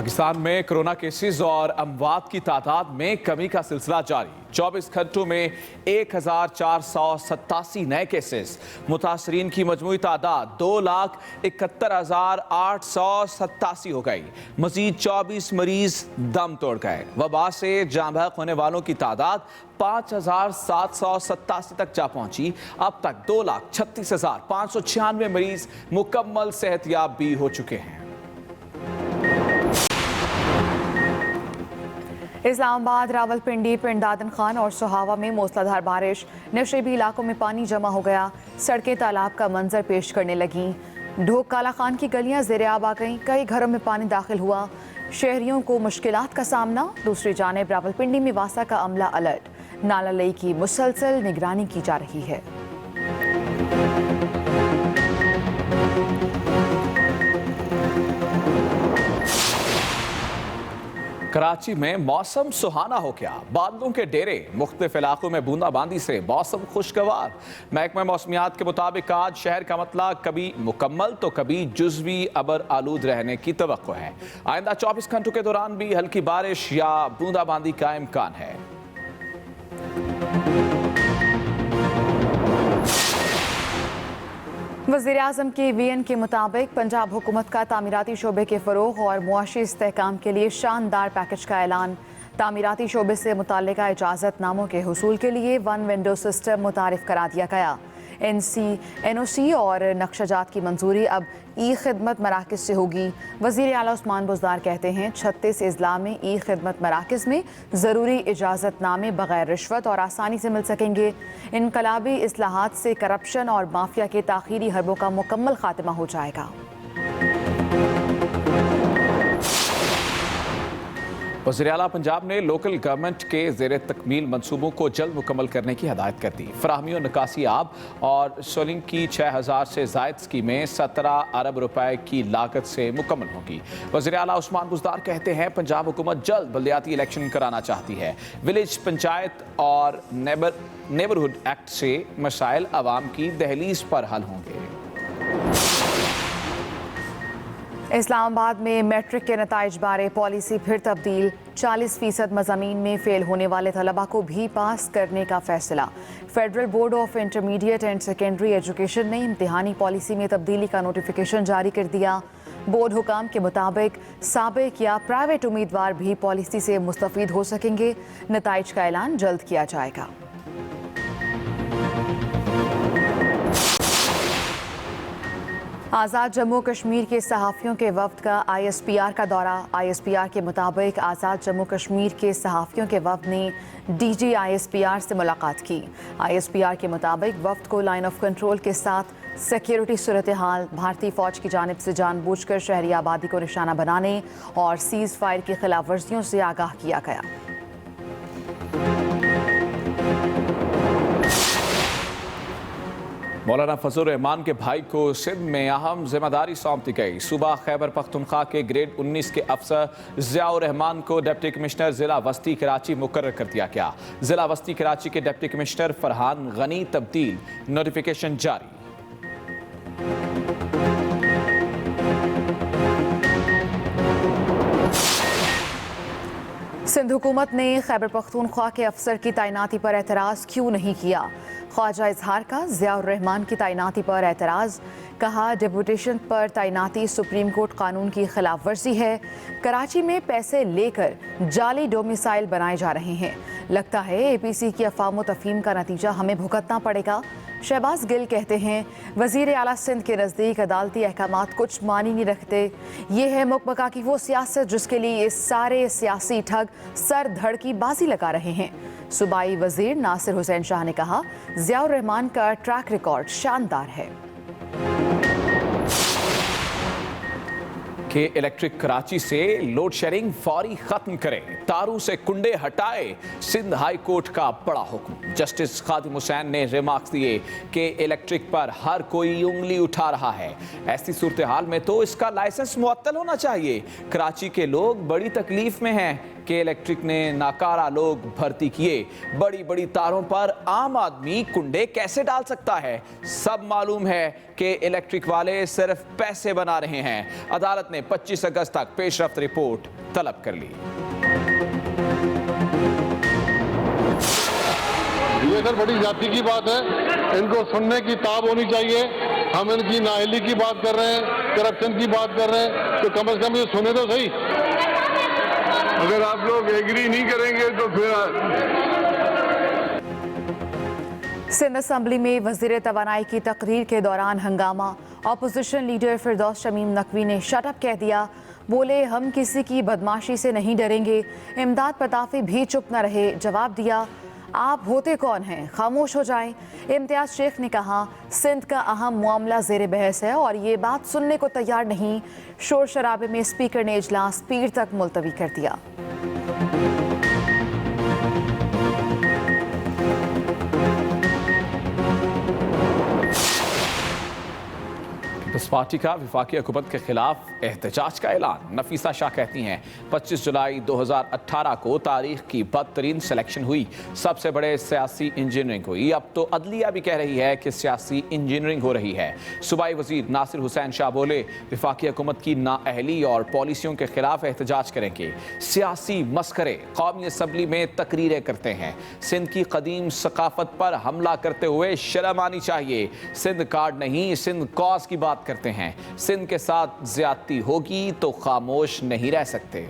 पाकिस्तान में corona cases और अमवात की तादाद में कमी का सिलसिला जारी। 24 घंटों में 1487 नए केसेस। मुतासरीन की मजमूई तादाद 2,71,887 हो गई। मजीद 24 मरीज दम तोड़ गए। वबा से जाँ बहक होने वालों की तादाद 5,787 तक जा पहुंची। अब तक 2,36,596 मरीज मुकम्मल सेहतयाब भी हो चुके हैं। इस्लामाबाद, रावलपिंडी, पिंडादन खान और सुहावा में मूसलाधार बारिश। नशेबी इलाकों में पानी जमा हो गया। सड़कें तालाब का मंजर पेश करने लगीं। ढोक काला खान की गलियां ज़ेर-ए-आब आ गईं। कई घरों में पानी दाखिल हुआ। शहरियों को मुश्किलात का सामना। दूसरी जानिब रावलपिंडी में वासा का अमला अलर्ट। नाला लई की मुसलसल निगरानी की जा रही है। कराची में मौसम सुहाना हो गया। बादलों के डेरे। मुख्तलिफ इलाकों में बूंदाबांदी से मौसम खुशगवार। महकमा मौसमियात के मुताबिक आज शहर का मतला कभी मुकम्मल तो कभी जुज़वी अबर आलूद रहने की तवक्को है। आइंदा 24 घंटों के दौरान भी हल्की बारिश या बूंदाबांदी का इम्कान है। वज़ीर-ए-आज़म के वीएन के मुताबिक पंजाब हुकूमत का तामीराती शोबे के फ़रोग़ और मुआशी इस्तेहकाम के लिए शानदार पैकेज का ऐलान। तामीराती शोबे से मुताल्लिका इजाज़त नामों के हुसूल के लिए 1 विंडो सिस्टम मुतारिफ करा दिया गया। NOC और नक्शाजात की मंजूरी अब ई-खिदमत मराकज़ से होगी। वज़ीर आला उस्मान बुज़दार कहते हैं 36 अज़ला में ई-खिदमत मराकज़ में ज़रूरी इजाज़तनामे बग़ैर रिश्वत और आसानी से मिल सकेंगे। इनकलाबी इस्लाहात से करप्शन और माफिया के ताख़ीरी हरबों का मुकम्मल खात्मा हो जाएगा। वज़ीर आला पंजाब ने लोकल गवर्नमेंट के ज़ेर तकमील मनसूबों को जल्द मुकम्मल करने की हदायत कर दी। फराहमी और निकासी आब और सोलिंग की 6,000 से ज़ायद स्कीमें 17 अरब रुपए की लागत से मुकम्मल होंगी। वज़ीर आला उस्मान बुज़दार कहते हैं पंजाब हुकूमत जल्द बल्दियाती इलेक्शन कराना चाहती है। विलेज पंचायत और नेबरहुड एक्ट से मसाइल अवाम की दहलीज पर हल होंगे। इस्लामाबाद में मैट्रिक के नताइज बारे पॉलिसी फिर तब्दील। 40% मज़ामीन में फेल होने वाले तलबा को भी पास करने का फैसला। Federal board of intermediate and secondary education ने इम्तिहानी पॉलिसी में तब्दीली का नोटिफिकेशन जारी कर दिया। बोर्ड हुकाम के मुताबिक साबिक या प्राइवेट उम्मीदवार भी पॉलिसी से मुस्तफ़ीद हो सकेंगे। नताइज का ऐलान जल्द किया जाएगा। आज़ाद जम्मू कश्मीर के सहाफ़ियों के वफ़द का ISPR का दौरा। ISPR के मुताबिक आज़ाद जम्मू कश्मीर के सहाफ़ियों के वफ़द ने DG ISPR से मुलाकात की। ISPR के मुताबिक वफ़द को लाइन ऑफ कंट्रोल के साथ सिक्योरिटी सूरत हाल, भारतीय फ़ौज की जानिब से जानबूझकर शहरी आबादी को निशाना बनाने और सीज़ फायर की खिलाफ वर्जियों से आगाह किया गया। मौलाना फजल रहमान के भाई को सिंध में अहम जिम्मेदारी सौंपी गई। सूबा खैबर पख्तूनख्वा के ग्रेड 19 के अफसर ज़ियाउर रहमान को डिप्टी कमिश्नर ज़िला वस्ती कराची मुकर्रर कर दिया गया। ज़िला वस्ती कराची के डिप्टी कमिश्नर फरहान गनी तब्दील। नोटिफिकेशन जारी। सिंध हुकूमत ने खैबर पख्तूनख्वा के अफसर की तैनाती पर एतराज़ क्यों नहीं किया। ख्वाजा इजहार का ज़ियाउर रहमान की तैनाती पर एतराज़। कहा डिप्यूटेशन पर तैनाती सुप्रीम कोर्ट कानून की खिलाफ वर्जी है। कराची में पैसे लेकर जाली डोमिसाइल बनाए जा रहे हैं। लगता है APC की अफवाह तफहीम का नतीजा हमें भुगतना पड़ेगा। शहबाज गिल कहते हैं वज़ीर आला सिंध के नज़दीक अदालती अहकामात कुछ मानी नहीं रखते। ये है मुकबका की वो सियासत जिसके लिए ये सारे सियासी ठग सर धड़ की बाजी लगा रहे हैं। सूबाई वज़ीर नासिर हुसैन शाह ने कहा ज़ियाउर रहमान का ट्रैक रिकॉर्ड शानदार है कि इलेक्ट्रिक कराची से लोड शेडिंग फौरी खत्म करें। तारों से कुंडे हटाए। सिंध हाई कोर्ट का बड़ा हुक्म। जस्टिस खादिम हुसैन ने रिमार्क्स दिए कि इलेक्ट्रिक पर हर कोई उंगली उठा रहा है। ऐसी सूरत हाल में तो इसका लाइसेंस मुअत्तल होना चाहिए। कराची के लोग बड़ी तकलीफ में हैं। कि इलेक्ट्रिक ने नाकारा लोग भर्ती किए। बड़ी बड़ी तारों पर आम आदमी कुंडे कैसे डाल सकता है? सब मालूम है कि इलेक्ट्रिक वाले सिर्फ पैसे बना रहे हैं। अदालत ने 25 अगस्त तक पेशरफ्त रिपोर्ट तलब कर ली। ये सर बड़ी जाति की बात है, इनको सुनने की ताब होनी चाहिए। हम इनकी नाअहली की बात कर रहे हैं, करप्शन की बात कर रहे हैं, तो कम से कम ये सुने तो सही। अगर आप लोग एग्री नहीं करेंगे तो फिर सिंध असम्बली में वज़ीर तवानाई की तकरीर के दौरान हंगामा। अपोजिशन लीडर फिरदौस शमीम नकवी ने शटअप कह दिया। बोले हम किसी की बदमाशी से नहीं डरेंगे। इमदाद पताफी भी चुप न रहे, जवाब दिया आप होते कौन हैं, खामोश हो जाएं। इम्तियाज शेख ने कहा सिंध का अहम मामला ज़ेर बहस है और ये बात सुनने को तैयार नहीं। शोर शराबे में स्पीकर ने इजलास पीर तक मुलतवी कर दिया। पीपल्स पार्टी का वफाकी हुकूमत के खिलाफ एहतजाज का ऐलान। नफीसा शाह कहती हैं 25 जुलाई 2018 को तारीख की बदतरीन सिलेक्शन हुई, सबसे बड़े सियासी इंजीनियरिंग हुई। अब तो अदलिया भी कह रही है कि सियासी इंजीनियरिंग हो रही है। सूबाई वजीर नासिर हुसैन शाह बोले वफाकी हुकूमत की नाअहली और पॉलिसियों के खिलाफ एहतजाज करेंगे। सियासी मस्करे कौमी असम्बली में तकरीरें करते हैं। सिंध की कदीम सकाफत पर हमला करते हुए शर्म आनी चाहिए। सिंध कार्ड नहीं, सिंध कॉज की बात करते हैं। सिंध के साथ ज्यादती होगी तो खामोश नहीं रह सकते।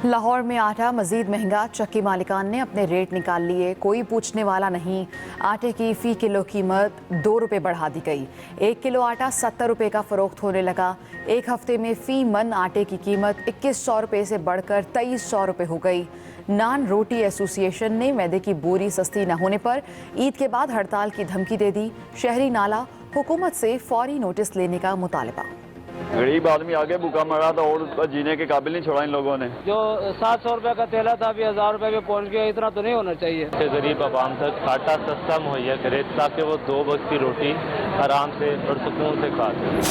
लाहौर में आटा मजीद महंगा, चक्की मालिकान ने अपने रेट निकाल लिए, कोई पूछने वाला नहीं। आटे की फ़ी किलो कीमत 2 रुपये बढ़ा दी गई। 1 किलो आटा 70 रुपये का फ़रोख्त होने लगा। एक हफ्ते में फ़ी मन आटे की कीमत 2100 रुपये से बढ़कर 2300 रुपये हो गई। नान रोटी एसोसिएशन ने मैदे की बोरी सस्ती न होने पर ईद के बाद हड़ताल की धमकी दे दी। शहरी नाला हुकूमत से फौरी नोटिस लेने का मुतालबा। गरीब आदमी आगे भूखा मरा था और उसका जीने के काबिल नहीं छोड़ा इन लोगों ने। जो 700 रुपए का तेला था अभी 1000 रुपए पे पहुंच गया, इतना तो नहीं होना चाहिए। गरीब आवाम तक आटा सस्ता मुहैया करे ताकि वो 2 वक्त की रोटी आराम से और सुकून से खा सकें।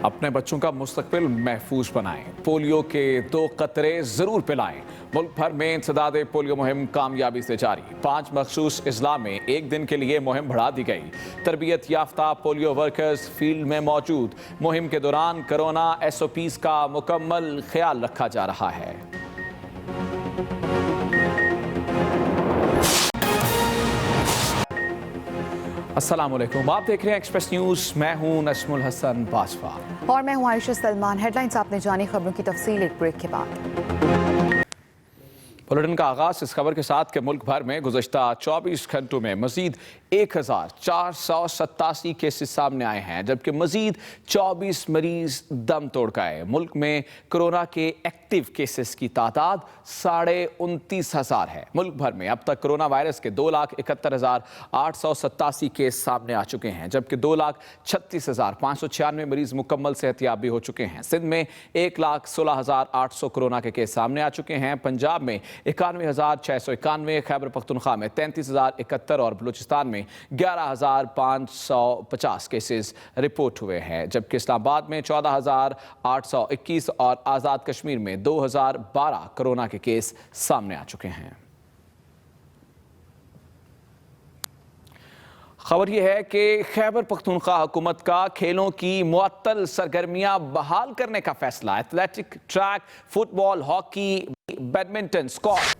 अपने बच्चों का मुस्तकबिल महफूज बनाएं। पोलियो के 2 कतरे जरूर पिलाएं। मुल्क भर में इंसदाद पोलियो मुहिम कामयाबी से जारी। 5 मखसूस अजला में 1 दिन के लिए मुहिम बढ़ा दी गई। तरबियत याफ्ता पोलियो वर्कर्स फील्ड में मौजूद। मुहिम के दौरान कोरोना SOPs का मुकम्मल ख्याल रखा जा रहा है। अस्सलाम वालेकुम, आप देख रहे हैं एक्सप्रेस न्यूज़। मैं हूं नस्मुल हसन बाजवा और मैं हूं आयशा सलमान। हेडलाइंस आपने जानी, खबरों की तफसील एक ब्रेक के बाद। बुलेटिन का आगाज इस खबर के साथ कि मुल्क भर में गुज़श्ता 24 घंटों में मजीद 1487 केसेस सामने आए हैं, जबकि मजीद 24 मरीज दम तोड़ गए। मुल्क में कोरोना के एक्टिव केसेस की तादाद 29,500 है। मुल्क भर में अब तक कोरोना वायरस के 2,71,887 केस सामने आ चुके हैं, जबकि 2,36,596 मरीज मुकम्मल सेहतयाब भी हो चुके हैं। सिंध में 1,16,800 कोरोना के केस सामने आ चुके हैं। पंजाब में 91,691, खैबर पख्तूनख्वा में 33,071 और बलूचिस्तान में 11,550 केसेस रिपोर्ट हुए हैं, जबकि इस्लामाबाद में 14,821 और आज़ाद कश्मीर में 2,012 कोरोना के केस सामने आ चुके हैं। खबर यह है कि खैबर पख्तूनख्वा हुकूमत का खेलों की मुअत्तल सरगर्मियां बहाल करने का फैसला। Athletic, track, football, hockey, badminton, squash.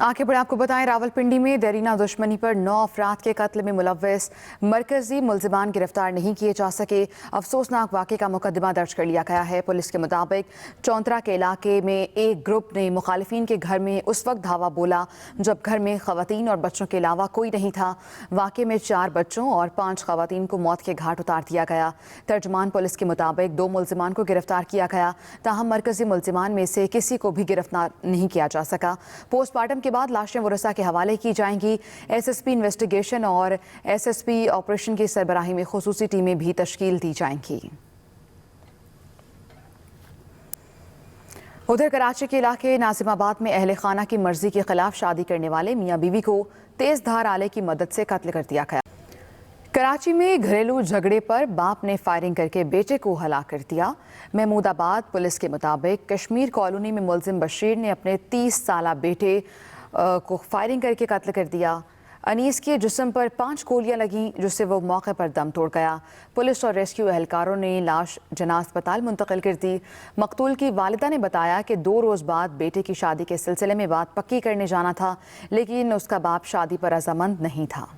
आगे बढ़े आपको बताएं, रावलपिंडी में देरीना दुश्मनी पर 9 अफराद के कत्ल में मुलव्वस मरकजी मुलजिमान गिरफ्तार नहीं किए जा सके। अफसोसनाक वाक़े का मुकदमा दर्ज कर लिया गया है। पुलिस के मुताबिक चौंतरा के इलाके में एक ग्रुप ने मुखालिफिन के घर में उस वक्त धावा बोला जब घर में खवातीन और बच्चों के अलावा कोई नहीं था। वाक़े में 4 बच्चों और 5 खवातीन को मौत के घाट उतार दिया गया। तर्जमान पुलिस के मुताबिक 2 मुलजिमान को गिरफ्तार किया गया, ताहम मरकजी मुलजिमान में से किसी को भी गिरफ्तार नहीं किया जा सका। पोस्टमार्टम के बाद लाशें वरसा के हवाले की जाएंगी। SSP इन्वेस्टिगेशन और SSP ऑपरेशन की सरबराही में खुसूसी टीमें भी तश्कील दी जाएंगी। उधर कराची के इलाके नाजिमाबाद में अहले खाना की मर्जी के खिलाफ शादी करने वाले मियाँ बीवी को तेज धार आले की मदद से कत्ल कर दिया गया। कराची में घरेलू झगड़े पर बाप ने फायरिंग करके बेटे को हलाक कर दिया। महमूदाबाद पुलिस के मुताबिक कश्मीर कॉलोनी में मुलजिम बशीर ने अपने 30 साला बेटे को फायरिंग करके कत्ल कर दिया। अनीस के जिस्म पर 5 गोलियां लगीं, जिससे वो मौके पर दम तोड़ गया। पुलिस और रेस्क्यू एहलकारों ने लाश जना अस्पताल मुंतकिल कर दी। मकतूल की वालिदा ने बताया कि 2 रोज़ बाद बेटे की शादी के सिलसिले में बात पक्की करने जाना था, लेकिन उसका बाप शादी पर रजामंद नहीं था।